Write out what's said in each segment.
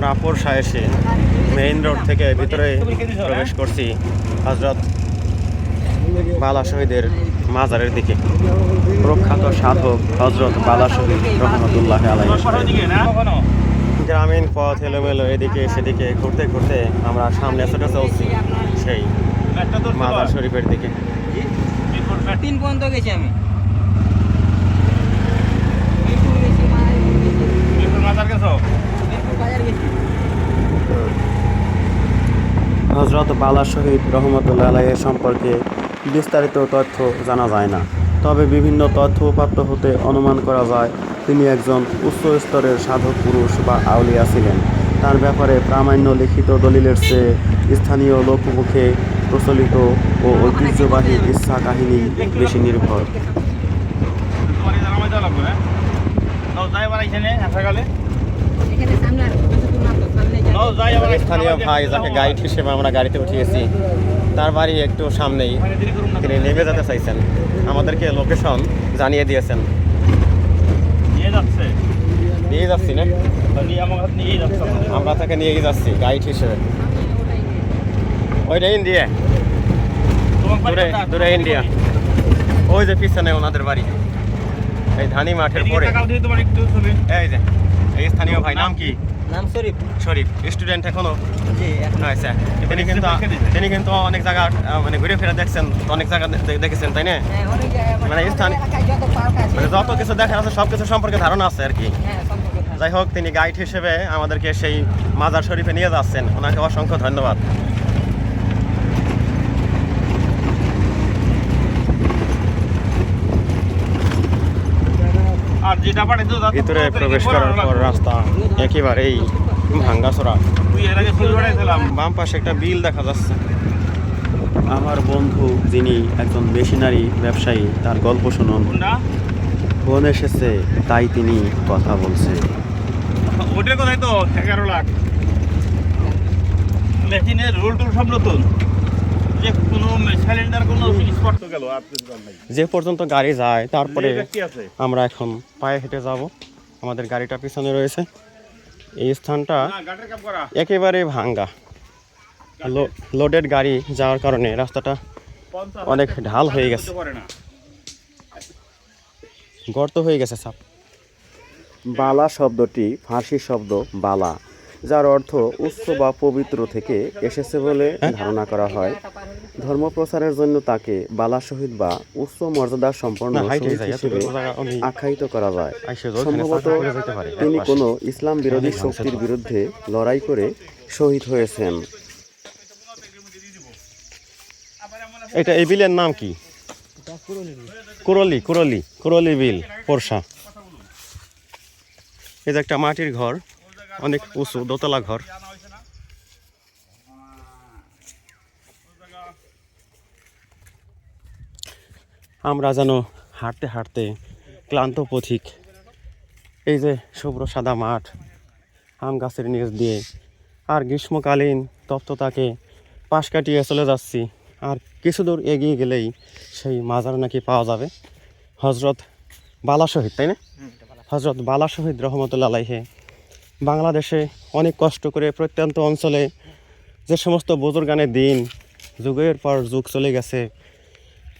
আমরা পোরশা এসে main road থেকে ভিতরে প্রবেশ করছি হযরত বালা শহীদের মাজারের দিকে। প্রখ্যাত সাধক হযরত বালা শহীদ রহমতুল্লাহ আলাইহি। গ্রামীণ পথ এলোমেলো এদিকে সেদিকে ঘুরতে ঘুরতে আমরা সামনে ছোট চলছি সেই মাজার শরীফের দিকে। 3 পর্যন্ত গেছি আমি। হযরত বালা শহীদ রহমতুল্লাহ আলাইহি সম্পর্কে বিস্তারিত তথ্য জানা যায় না, তবে বিভিন্ন তথ্য প্রাপ্ত হতে অনুমান করা যায় তিনি একজন উচ্চ স্তরের সাধক পুরুষ বা আউলিয়া ছিলেন। তার ব্যাপারে প্রামাণ্য লিখিত দলিলের চেয়ে স্থানীয় লোকমুখে প্রচলিত ও ঐতিহ্যবাহী কিসসা কাহিনী বেশি নির্ভর। স্থানীয় ভাই যাকে গাইড হিসেবে আমরা গাড়িতে উঠিয়েছি তার বাড়ি একটু সামনেই, তিনি নেমে যেতে চাইছেন, আমাদেরকে লোকেশন জানিয়ে দিয়েছেন। নিয়ে যাচ্ছি না, আমরা তাকে নিয়েই যাচ্ছি গাইড হিসেবে। ওইটা ইন্ডিয়া, দূরে ইন্ডিয়া, ওই যে পিছনে ওনাদের বাড়ি, এই ধানি মাঠের পরে। এই যে এই স্থানীয় ভাই নাম কি? নাম শরীফ। শরীফ স্টুডেন্ট এখনো? আচ্ছা, তিনি কিন্তু অনেক জায়গা মানে ঘুরে ফিরে দেখছেন, অনেক জায়গা দেখেছেন তাই না? মানে স্থান মানে যত কিছু দেখার আছে সব কিছু সম্পর্কে ধারণা আছে আর কি। যাই হোক, তিনি গাইড হিসেবে আমাদেরকে সেই মাজার শরীফে নিয়ে যাচ্ছেন, ওনাকে অসংখ্য ধন্যবাদ। ভিতরে প্রবেশ করার পর রাস্তা একেবারেই ভাঙ্গাচোরা। বাম পাশে একটা বিল দেখা যাচ্ছে। আমার বন্ধু যিনি একজন মেশিনারি ব্যবসায়ী, তার গল্প শুনুন। ফোন এসেছে তাই তিনি কথা বলছে। ওটার কথাই তো 11 লাখ মেশিনের রোল টোল সব নতুন, যে কোনো সিলিন্ডার কোনো স্পট তো গেল আর কিছু নাই। যে পর্যন্ত গাড়ি যায় তারপরে আমরা এখন পায়ে হেঁটে যাব। আমাদের গাড়িটা পিছনে রয়েছে। এই স্থানটা একেবারে ভাঙ্গা, লোডেড গাড়ি যাওয়ার কারণে রাস্তাটা অনেক ঢাল হয়ে গেছে, গর্ত হয়ে গেছে সাপ। বালা শব্দটি ফার্সি শব্দ বালা, যার অর্থ উচ্চ বা পবিত্র থেকে এসেছে বলে ধারণা করা হয়। ধর্ম প্রচারের জন্য তাকে বালা শহীদ বা উচ্চ মর্যাদা সম্পন্ন হিসেবে আখ্যায়িত করা যায়। সম্ভবত তিনি কোনো ইসলাম বিরোধী শক্তির বিরুদ্ধে লড়াই করে শহীদ হয়েছেন। এটা এই বিলের নাম কি? কুরলি বিল, পোরশা। এই যে একটা মাটির ঘর, অনেক উঁচু দোতলা ঘর। আমরা যেন হাঁটতে হাঁটতে ক্লান্ত পথিক। এই যে শুভ্র সাদা মাঠ, আম গাছের নিচ দিয়ে, আর গ্রীষ্মকালীন তপ্ততাকে পাশ কাটিয়ে চলে যাচ্ছি। আর কিছু দূর এগিয়ে গেলেই সেই মাজার নাকি পাওয়া যাবে, হযরত বালা শহীদ, তাই না? হযরত বালা শহীদ রহমতুল্লাহ আলাইহি বাংলাদেশে অনেক কষ্ট করে প্রত্যন্ত অঞ্চলে যে সমস্ত বুজুর্গানের দিন যুগের পর যুগ চলে গেছে,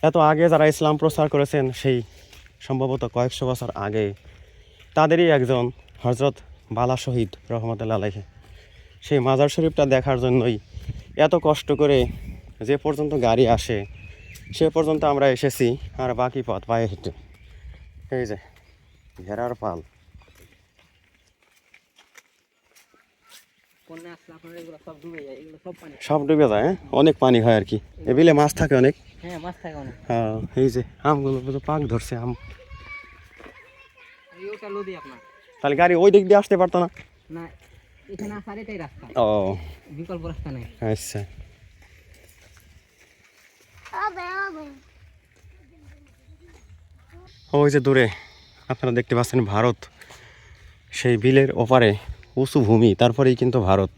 এত আগে যারা ইসলাম প্রচার করেছেন সেই সম্ভবত কয়েকশো বছর আগে, তাদেরই একজন হযরত বালা শহীদ রহমতুল্লাহ আলাইহি। সেই মাজার শরীফটা দেখার জন্যই এত কষ্ট করে যে পর্যন্ত গাড়ি আসে সে পর্যন্ত আমরা এসেছি, আর বাকি পথ পায়ে হেঁটে। এই যে ঘেরার পাল, সব ডুবে যায়। অনেক পানি হয় আর কি, এ বিলে মাছ থাকে অনেক। হ্যাঁ, এই যে আমগুলো পাক ধরছে আম। তাহলে গাড়ি ওই দিক দিয়ে আসতে পারতো না? ও, বিকল্প রাস্তা নেই। আচ্ছা, ওই যে দূরে আপনারা দেখতে পাচ্ছেন ভারত, সেই বিলের ওপারে উঁচু ভূমি, তারপরেই কিন্তু ভারত।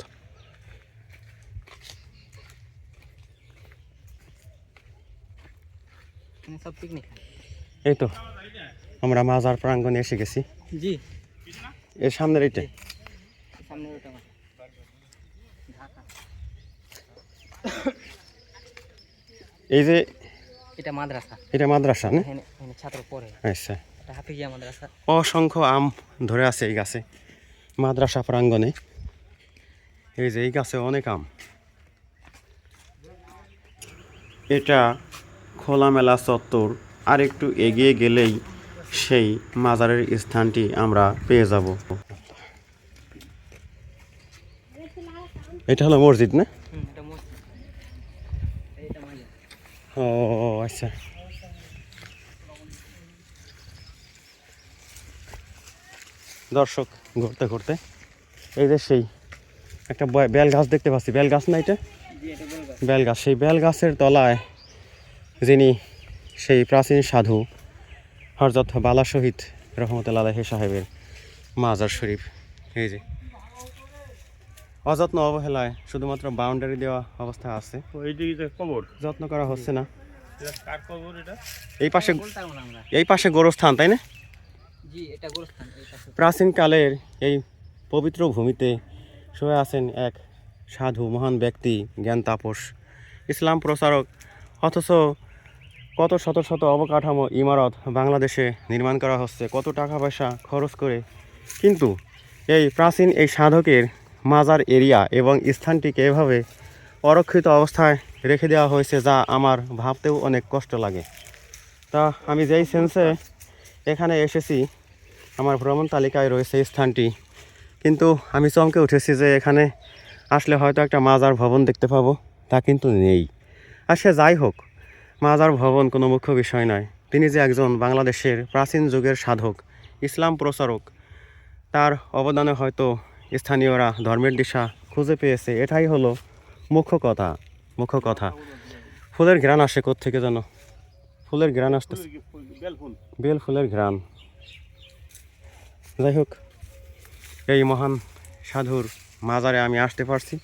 এই তো আমরা মাজার প্রাঙ্গণে এসে গেছি। জি, এর সামনের এইটা। এই যে এটা মাদ্রাসা, এটা মাদ্রাসা না? এখানে এখানে ছাত্র পড়ে। আচ্ছা, এটা হাফিজিয়া মাদ্রাসা। অসংখ্য আম ধরে আছে এই গাছে, মাদ্রাসা প্রাঙ্গণে। এই যে এই গাছে অনেক আম। এটা খোলামেলা চত্বর, আর একটু এগিয়ে গেলেই সেই মাজারের স্থানটি আমরা পেয়ে যাব। এটা হলো মসজিদ না? এটা মসজিদ, এটা মাজার। ও আচ্ছা। দর্শক, ঘুরতে ঘুরতে এই যে সেই একটা বেল গাছ দেখতে পাচ্ছি। বেল গাছ না এটা? জি, এটা বলগা। বেল গাছ। সেই বেল গাছের তলায় যিনি সেই প্রাচীন সাধু হযরত বালা শহীদ রহমতুল্লাহ আলাইহি সাহেবের মাজার শরীফ। এই যে অযত্ন অবহেলায় শুধুমাত্র বাউন্ডারি দেওয়া অবস্থায় আছে, এইদিকে কবর, যত্ন করা হচ্ছে না। এটা কার কবর এটা? এই পাশে, বলতে পারবো না আমরা। এই পাশে গোরস্থান, তাই না? জি, এটা গোরস্থান। এই পাশে প্রাচীনকালের এই পবিত্র ভূমিতে শুয়ে আছেন এক সাধু মহান ব্যক্তি, জ্ঞান তাপস, ইসলাম প্রচারক। অথচ কত শত শত অবকাঠামো ইমারত বাংলাদেশে নির্মাণ করা হচ্ছে, কত টাকা পয়সা খরচ করে, কিন্তু এই প্রাচীন এই সাধকের মাজার এরিয়া এবং স্থানটিকে এভাবে অরক্ষিত অবস্থায় রেখে দেওয়া হয়েছে, যা আমার ভাবতেও অনেক কষ্ট লাগে। তা আমি যেই সেন্সে এখানে এসেছি, আমার ভ্রমণ তালিকায় রয়েছে এই স্থানটি, কিন্তু আমি চমকে উঠেছি যে এখানে আসলে হয়তো একটা মাজার ভবন দেখতে পাবো, তা কিন্তু নেই। আর সে যাই হোক, মাজার ভবন কোনো মুখ্য বিষয় নয়। তিনি যে একজন বাংলাদেশের প্রাচীন যুগের সাধক, ইসলাম প্রচারক, তার অবদানে হয়তো স্থানীয়রা ধর্মের দিশা খুঁজে পেয়েছে, এটাই হলো মুখ্য কথা। মুখ্য কথা। ফুলের ঘ্রাণ আসে কোত্থেকে যেন, ফুলের ঘ্রাণ আসতেছে, বেল ফুল। বেল ফুলের ঘ্রাণ। যাই হোক, এই মহান সাধুর মাজারে আমি আসতে পারছি।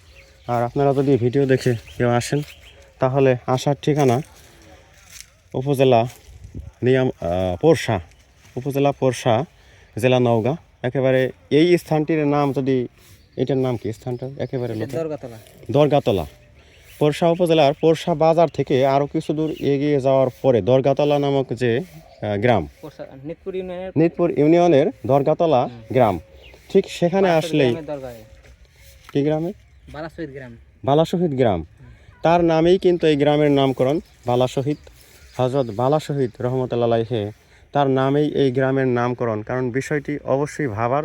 আর আপনারা যদি ভিডিও দেখে কেউ আসেন, তাহলে আসার ঠিকানা উপজেলা পোরশা, উপজেলা পোরশা, জেলা নওগাঁ। একেবারে এই স্থানটির নাম, যদি এটার নাম কি স্থানটা, একেবারে এটা দরগাতলা। দরগাতলা। পোরশা উপজেলার পোরশা বাজার থেকে আরও কিছু দূর এগিয়ে যাওয়ার পরে দরগাতলা নামক যে গ্রাম, নিতপুর ইউনিয়নের নিতপুর ইউনিয়নের দরগাতলা গ্রাম, ঠিক সেখানে আসলেই, দরগায় কি গ্রামে? বালা শহীদ গ্রাম। বালা শহীদ গ্রাম, তার নামেই কিন্তু এই গ্রামের নামকরণ, বালা শহীদ, হযরত বালা শহীদ রহমতুল্লাহ আলাইহি, তার নামেই এই গ্রামের নামকরণ। কারণ বিষয়টি অবশ্যই ভাবার,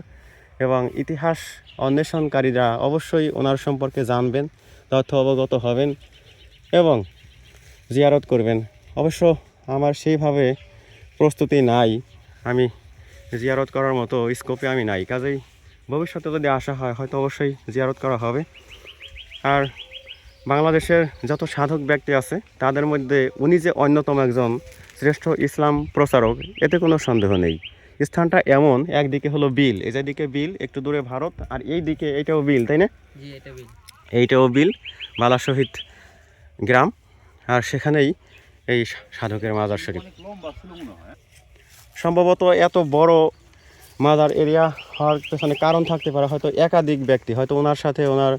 এবং ইতিহাস অন্বেষণকারীরা অবশ্যই ওনার সম্পর্কে জানবেন, তথ্য অবগত হবেন এবং জিয়ারত করবেন। অবশ্য আমার সেইভাবে প্রস্তুতি নাই, আমি জিয়ারত করার মতো স্কোপে আমি নাই, কাজেই ভবিষ্যতে যদি আসা হয় হয়তো অবশ্যই জিয়ারত করা হবে। আর বাংলাদেশের যত সাধক ব্যক্তি আছে তাদের মধ্যে উনি যে অন্যতম একজন শ্রেষ্ঠ ইসলাম প্রচারক, এতে কোনো সন্দেহ নেই। স্থানটা এমন, একদিকে হলো বিল, এই যেদিকে বিল, একটু দূরে ভারত, আর এই দিকে এইটাও বিল, তাই না? জি, এটা বিল। এইটাও বিল, বালা শহীদ গ্রাম, আর সেখানেই এই সাধকের মাজার শরীফ। অনেক লম্বা ছিল মনে হয়। সম্ভবত এত বড় মাজার এরিয়া হওয়ার পেছনে কারণ থাকতে পারে, হয়তো একাধিক ব্যক্তি, হয়তো ওনার সাথে ওনার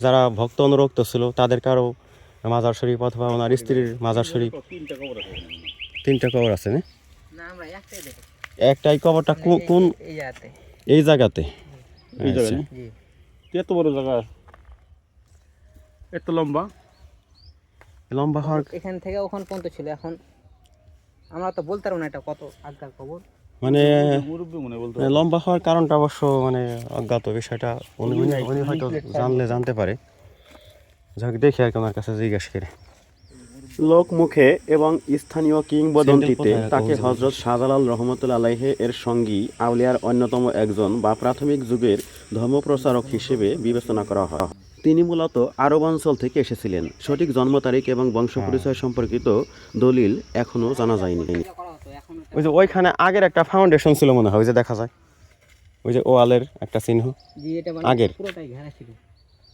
যারা ভক্ত অনুরক্ত ছিল তাদের কারো মাজার শরীফ, অথবা ওনার স্ত্রীর মাজার শরীফ। তিনটা কবর আছে এখানে। তিনটা কবর আছে না? না, আমরা একটাই দেখি। একটাই কবরটা কোন এই জায়গাতে। এই জায়গাতে? এই আচ্ছা। জায়গায় জি। এত বড় জায়গা, এত লম্বা। লম্বা হওয়ার এখান থেকে ওখান পর্যন্ত ছিল। এখন আমরা তো বলতে পারবো না এটা কত আগের কবর। মানে মুরব্বী মনে বলতে লম্বা হওয়ার কারণটা অবশ্য মানে অজ্ঞাত বিষয়টা, উনি হয়তো জানলে জানতে পারে। যাক, দেখি আর কি ওনার কাছে জিজ্ঞাসা করে। লোকমুখে এবং স্থানীয় কিংবদন্তিতে তাকে হযরত শাহজালাল রহমতুল্লাহ আলাইহি এর সঙ্গী আউলিয়ার অন্যতম একজন বা প্রাথমিক যুগের ধর্মপ্রচারক হিসেবে বিবেচনা করা হয়। তিনি মূলত আরব অঞ্চল থেকে এসেছিলেন। সঠিক জন্ম তারিখ এবং বংশ পরিচয় সম্পর্কিত দলিল এখনো জানা যায়নি। করা হতো, এখন ওই যে ওইখানে আগের একটা ফাউন্ডেশন ছিল মনে হয়, ওই যে দেখা যায়, ওই যে ওয়ালের একটা চিহ্ন জি, এটা মানে আগের। পুরোটাই ঘেরা ছিল।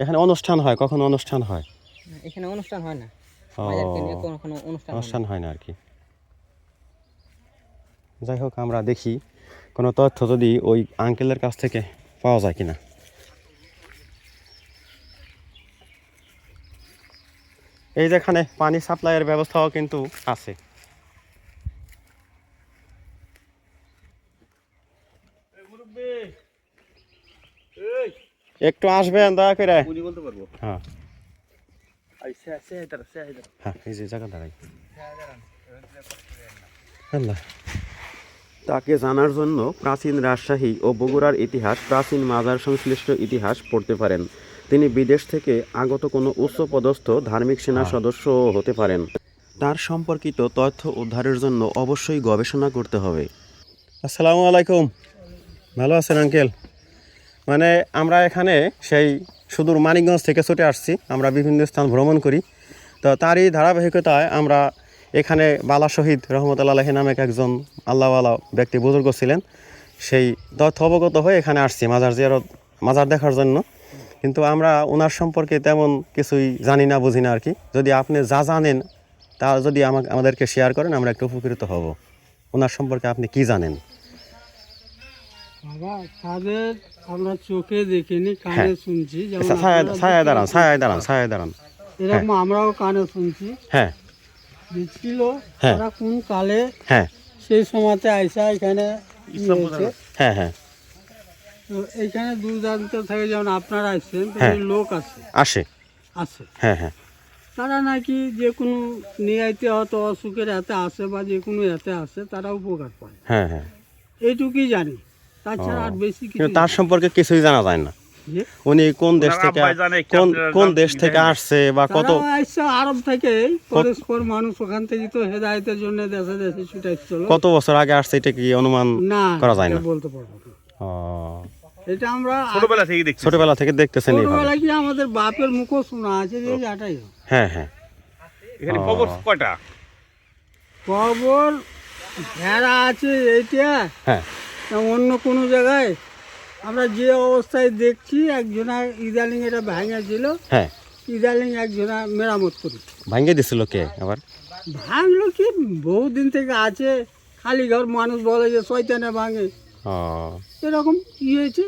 এখানে অনুষ্ঠান হয়, কখনো অনুষ্ঠান হয়? না, এখানে অনুষ্ঠান হয় না। ও, বাজারকে নিয়ে কোনো অনুষ্ঠান হয় না। অনুষ্ঠান হয় না আর কি। যাই হোক, আমরা দেখি কোনো তথ্য যদি ওই আঙ্কেলের কাছ থেকে পাওয়া যায় কিনা। এই যেখানে পানি সাপ্লাইয়ের ব্যবস্থাও কিন্তু আছে। একটু আসবেন দয়া করে। বলতে পারবো। হ্যাঁ হ্যাঁ হ্যাঁ, এই যে জায়গা দাঁড়াই। আল্লাহ। তাকে জানার জন্য প্রাচীন রাজশাহী ও বগুড়ার ইতিহাস, প্রাচীন মাজার সংশ্লিষ্ট ইতিহাস পড়তে পারেন। তিনি বিদেশ থেকে আগত কোনো উচ্চপদস্থ ধার্মিক সেনা সদস্যও হতে পারেন। তার সম্পর্কিত তথ্য উদ্ধারের জন্য অবশ্যই গবেষণা করতে হবে। আসসালামু আলাইকুম, ভালো আছেন আঙ্কেল? মানে আমরা এখানে সেই সুদূর মানিকগঞ্জ থেকে ছুটে আসছি, আমরা বিভিন্ন স্থান ভ্রমণ করি। তো তারই ধারাবাহিকতায় আমরা এখানে বালা শহীদ রহমতুল্লাহ আলাইহি নামে একজন আল্লাহওয়ালা ব্যক্তি বুজুর্গ ছিলেন, সেই তথ্য অবগত হয়ে এখানে আসছি মাজার জিয়ারত, মাজার দেখার জন্য। কিন্তু আমরা ওনার সম্পর্কে তেমন কিছুই জানি না, বুঝি না আর কি। যদি আপনি যা জানেন তা যদি আমাদেরকে শেয়ার করেন, আমরা একটু উপকৃত হব। ওনার সম্পর্কে আপনি কি জানেন? বাবা, তাদের আমরা চোখে দেখিনি, কানে শুনছি। যেমন আচ্ছা, ছায়ায় দাঁড়ান। এরকম আমরাও কানে শুনছি হ্যাঁ যে ছিল। হ্যাঁ। ওরা কোন কালে হ্যাঁ সেই সময়তে আইসা এখানে হয়েছে। হ্যাঁ হ্যাঁ তো এইখানে দূরদান্ত থেকে যেমন আপনারা আসছেন, হ্যাঁ। লোক আছে আসে। আছে হ্যাঁ হ্যাঁ তারা নাকি যে কোনো নিয়াইতে হয়তো অসুখের হাতে আসে বা যে কোনো হাতে আসে, তারা উপকার পায়। হ্যাঁ হ্যাঁ এইটুকুই জানি, তাছাড়া আর বেশি কিছু কিন্তু তার সম্পর্কে কিছুই জানা যায় না। যে উনি কোন দেশ থেকে কোন দেশ থেকে আসছে বা কত তারাও আসছে আরব থেকে। পরস্পর মানুষ ওখান থেকে তো হেদায়েতের জন্য দেশে দেশে ছুটে আসছিল। কত বছর আগে আসছে এটা কি অনুমান না করা যায় না? এটা বলতে পারবো না। ও, এটা আমরা ছোটবেলা থেকে দেখছি। ছোটবেলা থেকে দেখতেছেন এইভাবে? ছোটবেলায় কি আমাদের বাপের মুখও শোনা আছে যে এটাই হ্যাঁ হ্যাঁ এখানে কবর কয়টা? কবর ভেড়া আছে এইটা। হ্যাঁ না অন্য কোনো জায়গায় আমরা যে অবস্থায় দেখছি, একজনা ইদালিং এটা ভাঙা ছিল, হ্যাঁ ইদালিং একজনা মেরামত করি। ভাঙ্গে দিছিল কে আবার? ভাঙলো কি, বহুদিন থেকে আছে। খালি ঘর, মানুষ বলে যে শয়তানে ভাঙে, ও, এরকম কি হয়েছে,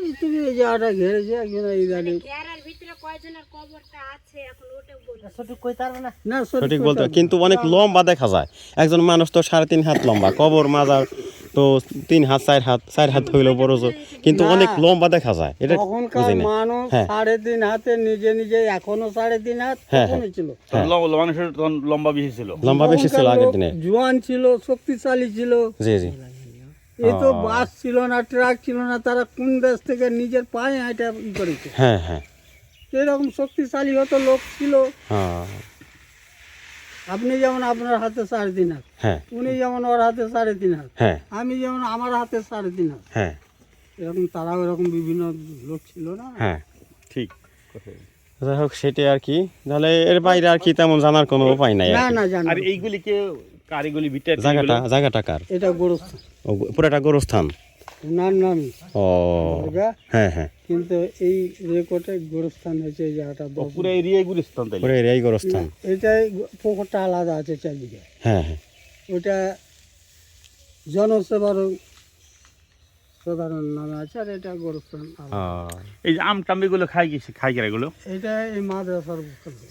এই জায়গাটা ঘেরেছে একজনা ইদালিং। না সঠিক বলতে, কিন্তু অনেক লম্বা দেখা যায়। একজন মানুষ তো 3.5 হাত লম্বা, কবর মাজার তো 3 হাত 4 হাত হইলো বড় জোর, কিন্তু না। অনেক লম্বা দেখা যায়। এটা তখনকার বুঝি না। মানুষ হ্যাঁ। 3.5 হাতে নিজে নিজে, এখনো 3.5 হাত হ্যাঁ, তখনই ছিল। মানুষের তখন লম্বা বেশি ছিল। লম্বা বেশি ছিল তখনকার আগের লোক দিনে। জোয়ান ছিল, শক্তিশালী ছিল। জি জি। এই তো বাস ছিল না, ট্রাক ছিল না, তারা কোন দেশ থেকে নিজের পায়ে হাঁটা করেছে। হ্যাঁ হ্যাঁ এরকম শক্তিশালী হতো লোক ছিল। হ্যাঁ আপনি যেমন আপনার হাতে 3.5 হাত, হ্যাঁ উনি যেমন ওর হাতে 3.5 হাত, হ্যাঁ আমি যেমন আমার হাতে 3.5 হাত, হ্যাঁ এরকম তারাও এরকম বিভিন্ন লোক ছিল না। হ্যাঁ ঠিক। যাই হোক, সেটাই আর কি। তাহলে এর বাইরে আর কি তেমন জানার কোনো উপায় নাই আর না কি। না জানো, আর এইগুলিকে কারিগলি ভিটার জায়গাটা কার? এটা গোরস্থান, ও, পুরোটা গোরস্থান। ওনার নামই ও জায়গা। হ্যাঁ হ্যাঁ, কিন্তু এই রেকর্ডে গোরস্থান হয়েছে এই জায়গাটা। পুরো এরিয়ায় গুলিস্তান তাই। পুরো এরিয়াই গোরস্থান। এটাই পুকুরটা আলাদা আছে চারদিকে। হ্যাঁ হ্যাঁ ওটা জনসেবার সাধারণ নামে আছে, আর এটা গোরস্থান আলাদা। এই যে আম টাম্বিগুলো খাই গেলে এগুলো এটা এই মাদ্রাসার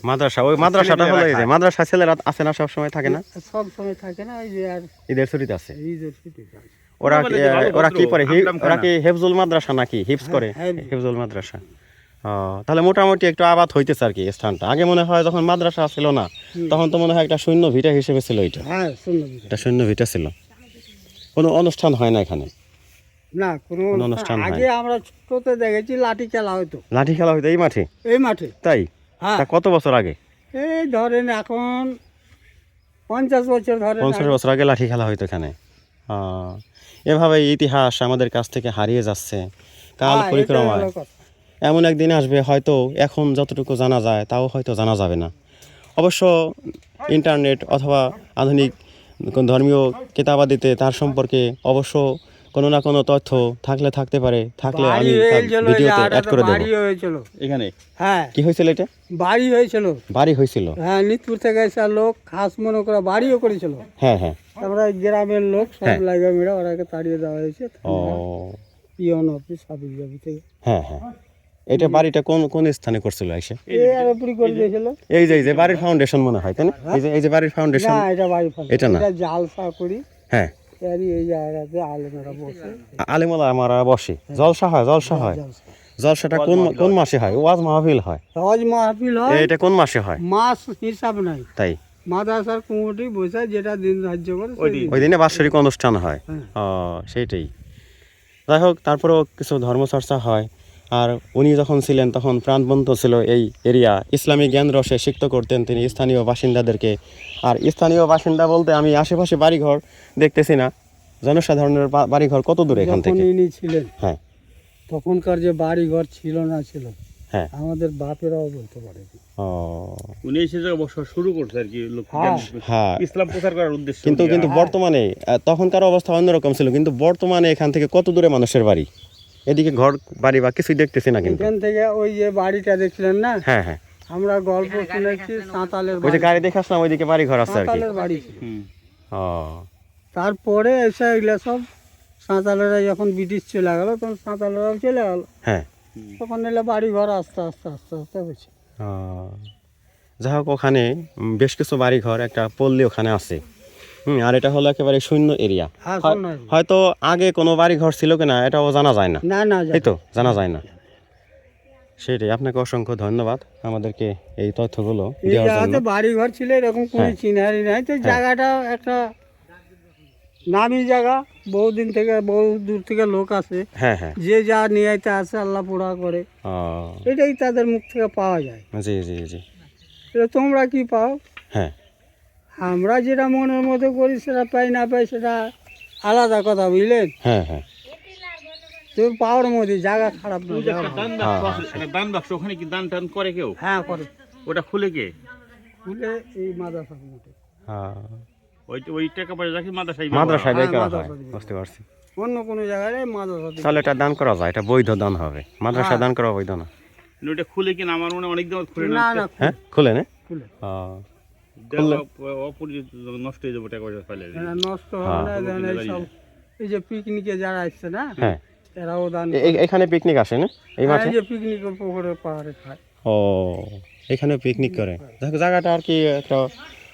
মাদ্রাসা, ওই মাদ্রাসাটা হলো এই যে মাদ্রাসা ছেলেরা আছে না, সব সময় থাকে না, সব সময় থাকে না, এই যে আর ঈদের ছুটিতে আছে। ঈদের ছুটি থাকে। ওরা বলে যে ভালো ওরা কি ভদ্র, পড়ে? আমটাম খায় ওরা না। কি হেফজুল মাদ্রাসা নাকি হিফজ করে? হ্যাঁ, হেফজুল মাদ্রাসা। ও, তাহলে মোটামুটি একটু আবাদ হইতেছে আর কি স্থানটা। আগে মনে হয় যখন মাদ্রাসা ছিল না, তখন তো মনে হয় একটা শূন্য ভিটা হিসেবে ছিল এটা। হ্যাঁ শুনলাম। এটা শূন্য ভিটা ছিল, কোনো অনুষ্ঠান হয় না এখানে। না কোনো কোনো অনুষ্ঠান হয় আগে আমরা ছোটতে দেখেছি লাঠি খেলা হয়তো লাঠি খেলা হইতো এই মাঠে? এই মাঠে। তাই? হ্যাঁ, তা কত বছর আগে? এই ধরেন এখন 50 বছর ধরে। 50 বছর আগে লাঠি খেলা হইতো এখানে। এভাবে ইতিহাস আমাদের কাছ থেকে হারিয়ে যাচ্ছে কাল পরিক্রমায়। এমন একদিন আসবে হয়তো এখন যতটুকু জানা যায় তাও হয়তো জানা যাবে না। অবশ্য ইন্টারনেট অথবা আধুনিক কোন ধর্মীয় কিতাবাদিতে তার সম্পর্কে অবশ্য কোনো না কোনো তথ্য থাকতে পারে, থাকলে আমি তার ভিডিওতে অ্যাড করে দেব। বাড়ি হয়েছিল এখানে। হ্যাঁ, কি হয়েছিল এটা? বাড়ি হয়েছিল। বাড়ি হয়েছিল? হ্যাঁ, নিতপুর থেকে এসে লোক খাস মনে করে বাড়িও করেছিল। হ্যাঁ হ্যাঁ। আমরা গ্রামের লোক সব হ্যাঁ। লাগা মেরা ওরাকে তাড়িয়ে দেওয়া হয়েছে। ও পিয়ন অফিস হাবিজাবি থেকে। হ্যাঁ হ্যাঁ। এটা বাড়িটা কোন কোন স্থানে করছিল এসে? আর উপরে করে দিয়েছিল। এই যে বাড়ির ফাউন্ডেশন মনে হয়, তাই না? এই যে বাড়ির ফাউন্ডেশন। না, এটা বাড়ি ফাঁকা। এটা না। এটা জালসা করি, হ্যাঁ, এরই এই জায়গাতে আলেমেরা বসে আলিমুল্লাহ আমারা বসে, জলসা হয়, জলসা হয়। জালসা। জলসাটা কোন কোন মাসে হয়? ওয়াজ মাহফিল হয়। হজ মাহফিল হয়, এটা কোন মাসে হয়? মাস হিসাব নাই, তাই মাদ্রাসার কমিটি বসে যেটা দিন ধার্য করে ওই সেই দিন। দিন। ওই দিনে বাৎসরিক অনুষ্ঠান হয়। হ্যাঁ। সেইটাই। যাই হোক, তারপরেও কিছু ধর্মচর্চা হয়। আর উনি যখন ছিলেন তখন প্রাণবন্ত ছিল এই এরিয়া, ইসলামী জ্ঞান রসে সিক্ত করতেন তিনি স্থানীয় বাসিন্দাদেরকে। আর স্থানীয় বাসিন্দা বলতে আমি আশেপাশে বাড়িঘর দেখতেছি না, জনসাধারণের বাড়িঘর কত দূরে এখান যখন থেকে? ইনি ছিলেন হ্যাঁ তখনকার যে বাড়ি ঘর ছিল না ছিল, হ্যাঁ। আমাদের বাপেরাও বলতে পারে। ও উনি এসে যে বসা শুরু করছে আর কি, লোক হ্যাঁ। হ্যাঁ, ইসলাম প্রচার করার উদ্দেশ্য কিন্তু নিয়ে। বর্তমানে তখনকার অবস্থা অন্যরকম ছিল, কিন্তু বর্তমানে এখান থেকে কত দূরে মানুষের বাড়ি? এদিকে ঘর বাড়ি বা কিছুই দেখতেছি না কিন্তু। এখান থেকে ওই যে বাড়িটা দেখলেন না, হ্যাঁ হ্যাঁ, আমরা গল্প শুনেছি সাঁতালের ওই যে গাড়ি দেখে আসলাম ওইদিকে বাড়ি ঘর আছে আর কি। সাঁতালের বাড়ি ছিল। হুম। ও তারপরে এসে এগুলো সব সাঁতালেরা যখন ব্রিটিশ চলে গেল তখন সাঁতালেরাও চলে গেল, হ্যাঁ। তখন এলে বাড়ি ঘর আস্তে আস্তে আস্তে আস্তে হয়েছে। ও, যাই হোক, ওখানে বেশ কিছু বাড়ি ঘর, একটা পল্লী ওখানে আছে। আর এটা হলো একেবারে শূন্য এরিয়া। হ্যাঁ, শূন্য area। হয়তো আগে কোনো বাড়ি ঘর ছিল কিনা এটাও জানা যায় না, না না এই তো জানা যায় না। সেটাই, আপনাকে অসংখ্য ধন্যবাদ আমাদেরকে এই তথ্যগুলো এই দেওয়ার জন্য। জায়গাতে বাড়ি ঘর ছিল এরকম কোনো হ্যাঁ। চিনারি নাই, তো জায়গাটা একটা নামি জায়গা, বহুদিন থেকে বহু দূর থেকে লোক আসে, হ্যাঁ হ্যাঁ। যে যা নিয়ে আইতে আসে আল্লাহ পোড়া করে, ও, এটাই তাদের মুখ থেকে পাওয়া যায়। জি জি জি। এটা তোমরা কি পাও? হ্যাঁ আমরা যেটা মনের মতো করি সেটা পাই না পাই সেটা আলাদা কথা, বুঝলেন? হ্যাঁ হ্যাঁ। তোর পাওয়ার মধ্যে জায়গা খারাপ না, ওই যে জায়গা একটা ভালো। দান বাক্স আছে, একটা দান বাক্স, ওখানে কি দান টান করে কেউ? হ্যাঁ করে, ওটা খুলে কে? খুলে এই মাদ্রাসা কমিটি। হ্যাঁ, ওই টাকা পয়সা রাখি মাদ্রাসায় মাদ্রাসায় ব্যয় হ্যাঁ, করা হয়, মাদ্রাসায় ব্যয়। বুঝতে পারছি। অন্য কোনো জায়গায় মাদ্রাসা দিকে। তাহলে এটা দান করা যায়, এটা বৈধ দান হবে। মাদ্রাসায় দান করা বৈধ না। ওটা খুলে কিনা আমার মনে হয় অনেক দিন খুলে না না হ্যাঁ, খুলে না? খুলে অপরিচিত নষ্ট হয়ে যাবে, টাকা পয়সা ফেলে দিলে। এরা নষ্ট হবে না, দেখেন এই সব এই যে পিকনিকে যারা আসছে না, হ্যাঁ, এরাও দান এখানে পিকনিক আসে না এই মাঠে? এই যে পিকনিকের পুকুরে পাহাড়ে খায়। ও, এখানে পিকনিক করে। দেখো জায়গাটা আর কি একটা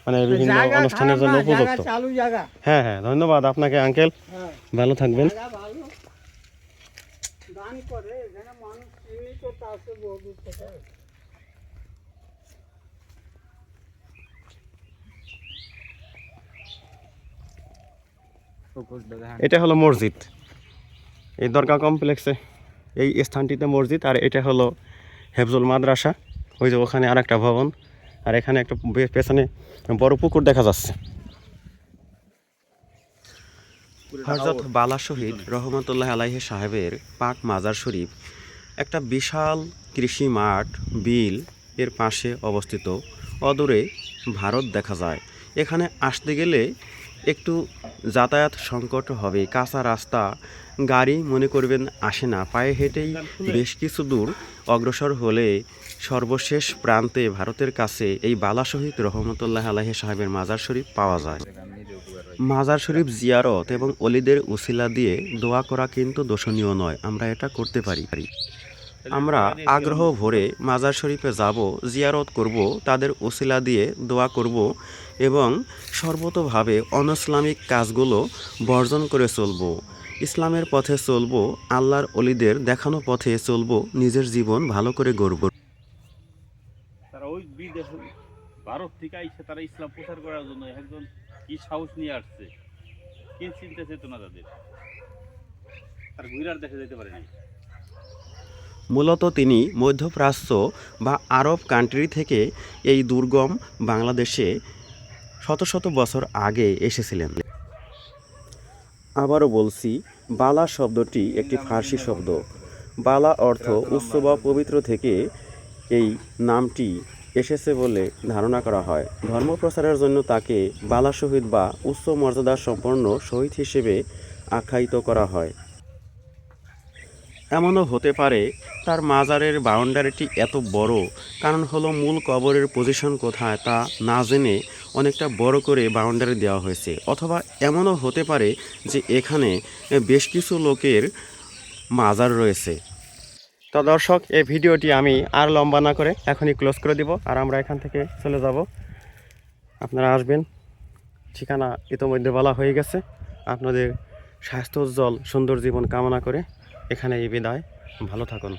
মানে বিভিন্ন জায়গা অনুষ্ঠানের খারাপ জন্য না, জায়গা উপযুক্ত। চালু জায়গা। হ্যাঁ হ্যাঁ, ধন্যবাদ আপনাকে আঙ্কেল, হ্যাঁ, ভালো থাকবেন। জায়গা ভালো। দান করে এখানে মানুষ সীমিত আছে বহু দূর থেকে। এটা হলো মসজিদ, এই দরগা কমপ্লেক্সে এই স্থানটিতে মসজিদ, আর এটা হলো হেফজুল মাদ্রাসা। ওই যে ওখানে আর একটা ভবন, আর এখানে একটা পেছনে বড় পুকুর দেখা যাচ্ছে। হযরত বালা শহীদ রহমতুল্লাহ আলাইহি সাহেবের পাক মাজার শরীফ একটা বিশাল কৃষি মাঠ, বিল এর পাশে অবস্থিত। অদূরে ভারত দেখা যায়। এখানে আসতে গেলে একটু যাতায়াত সংকট হবে, কাঁচা রাস্তা, গাড়ি মনে করবেন আসে না, পায়ে হেঁটেই বেশ কিছু দূর অগ্রসর হলে সর্বশেষ প্রান্তে ভারতের কাছে এই বালা শহীদ রহমতুল্লাহ আলাইহি সাহেবের মাজার শরীফ পাওয়া যায়। মাজার শরীফ জিয়ারত এবং অলিদের উসিলা দিয়ে দোয়া করা কিন্তু দোষণীয় নয়, আমরা এটা করতে পারি। আমরা আগ্রহ ভরে মাজার শরীফে যাব, জিয়ারত করব, তাদের উসিলা দিয়ে দোয়া করব এবং সর্বতোভাবে অনইসলামিক কাজগুলো বর্জন করে চলব, ইসলামের পথে চলব, আল্লাহর অলিদের দেখানো পথে চলব, নিজের জীবন ভালো করে গড়ব। তারা ওই বিদেশ ভারত থেকে আইসে তারা ইসলাম প্রচার করার জন্য একজন কি সাহস নিয়ে আসছে, কি চিন্তা চেতনা তাদের, তার ঘুরার দেশে যেতে পারেনি। মূলত তিনি মধ্যপ্রাচ্য বা আরব কান্ট্রি থেকে এই দুর্গম বাংলাদেশে শত শত বছর আগে এসেছিলেন। আবারও বলছি, বালা শব্দটি একটি ফার্সি শব্দ। বালা অর্থ উচ্চ বা পবিত্র থেকে এই নামটি এসেছে বলে ধারণা করা হয়। ধর্ম প্রচারের জন্য তাকে বালা শহীদ বা উচ্চ মর্যাদা সম্পন্ন শহীদ হিসেবে আখ্যায়িত করা হয়। এমনও হতে পারে তার মাজারের বাউন্ডারিটি এত বড়, কারণ হলো মূল কবরের পজিশন কোথায় তা না জেনে অনেকটা বড় করে বাউন্ডারি দেওয়া হয়েছে। অথবা এমনও হতে পারে যে এখানে বেশ কিছু লোকের মাজার রয়েছে। তো দর্শক, এই ভিডিওটি আমি আর লম্বা না করে এখনই ক্লোজ করে দিব, আর আমরা এখান থেকে চলে যাব। আপনারা আসবেন, ঠিকানা ইতোমধ্যে বলা হয়ে গেছে। আপনাদের স্বাস্থ্য উজ্জ্বল সুন্দর জীবন কামনা করে এখানে এই বিদায়। ভালো থাকুন।